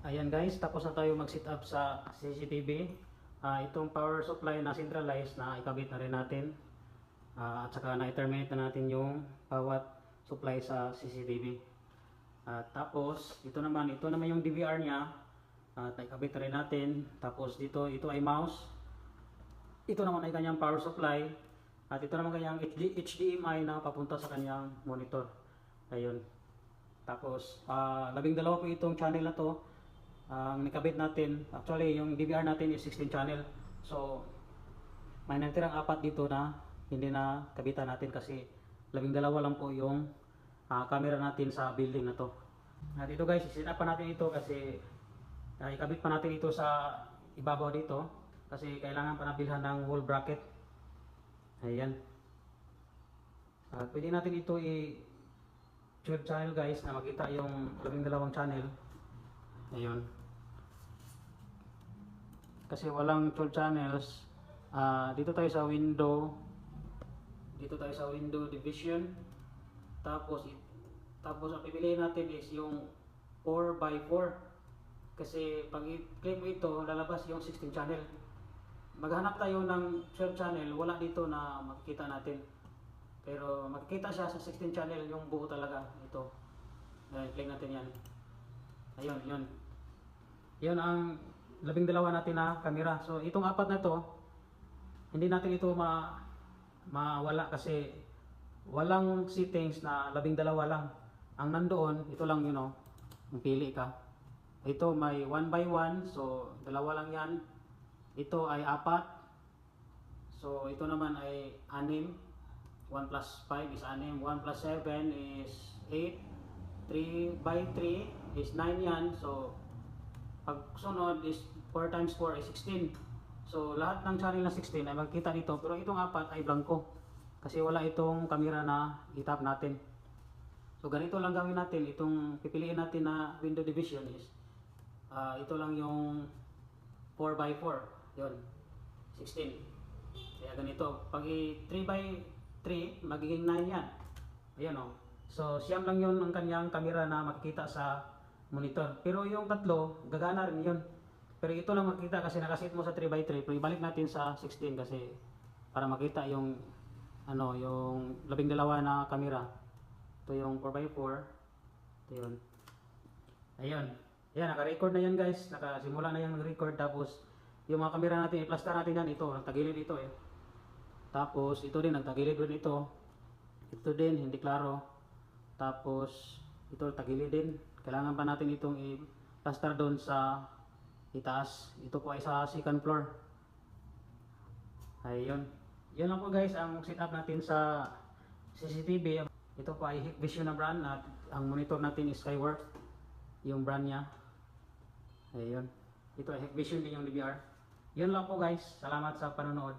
Ayan guys, tapos na tayo mag-set up sa CCTV. Itong power supply na centralized na ikabit na rin natin. At saka na-terminate na natin yung bawat supply sa CCTV. Tapos ito naman yung DVR niya. Ikabit na rin natin. Tapos dito, ito ay mouse. Ito naman ay kanyang power supply. At ito naman kanyang HDMI na papunta sa kanyang monitor. Ayun. Tapos 12 po itong channel na to. Ang nakabit natin, actually yung DVR natin is 16 channel. So may natirang 4 dito na hindi na kabitan natin kasi 12 lang po yung camera natin sa building na to. At ito guys, iset up pa natin ito kasi ikabit pa natin ito sa ibabaw dito kasi kailangan pa nabilhan ng wall bracket. Ayan. Pwede natin ito 12 channel guys na makita yung 12 channel. Ayun. Kasi walang 12 channels. Dito tayo sa window. Dito tayo sa window division. Tapos ang pipiliin natin is yung 4x4. Kasi pag i-click mo ito, lalabas yung 16 channel. Maghanap tayo ng 12 channel, wala dito na makikita natin. Pero makikita siya sa 16 channel yung buo talaga. Ito. Click natin yan. Ayun, yun. Yun ang 12 natin na camera. So itong 4 na to, hindi natin ito mawala kasi walang settings na 12 lang. Ang nandoon, ito lang yun pili ka. Ito may 1x1, so 2 lang yan. Ito ay 4. So ito naman ay 6. 1 plus 5 is 6. 1 plus 7 is 8. 3x3 is 9 yan. So pag sunod is 4 times 4 is 16. So lahat ng channel na 16 ay magkita dito. Pero itong 4 ay blanco. Kasi wala itong camera na itap natin. So ganito lang gawin natin. Itong pipiliin natin na window division is ito lang yung 4x4. Yun. 16. Kaya ganito. Pag 3x3 magiging 9 yan. Ayan So siyam lang yun ang kanyang camera na makikita sa monitor. Pero yung tatlo, gagana rin yun. Pero ito lang makita kasi nakasit mo sa 3x3. Pero ibalik natin sa 16 kasi para makita yung yung 12 na camera. Ito yung 4x4. Ito yun. Ayun. Ayan, naka-record na yan guys. Nakasimula na yan mag-record. Tapos yung mga camera natin, i-plaster natin yan. Ito, nagtagilid ito Tapos ito din, nagtagilid din ito. Ito din, hindi klaro. Tapos ito, tagilid din. Kailangan pa natin itong i-plaster doon sa itaas. Ito po ay sa second floor. Ayun. Yun lang po guys ang setup natin sa CCTV. Ito po ay Hikvision na brand at ang monitor natin is Skyworth. Yung brand niya. Ayun. Ito ay Hikvision din yung DVR. Yun lang po guys. Salamat sa panonood.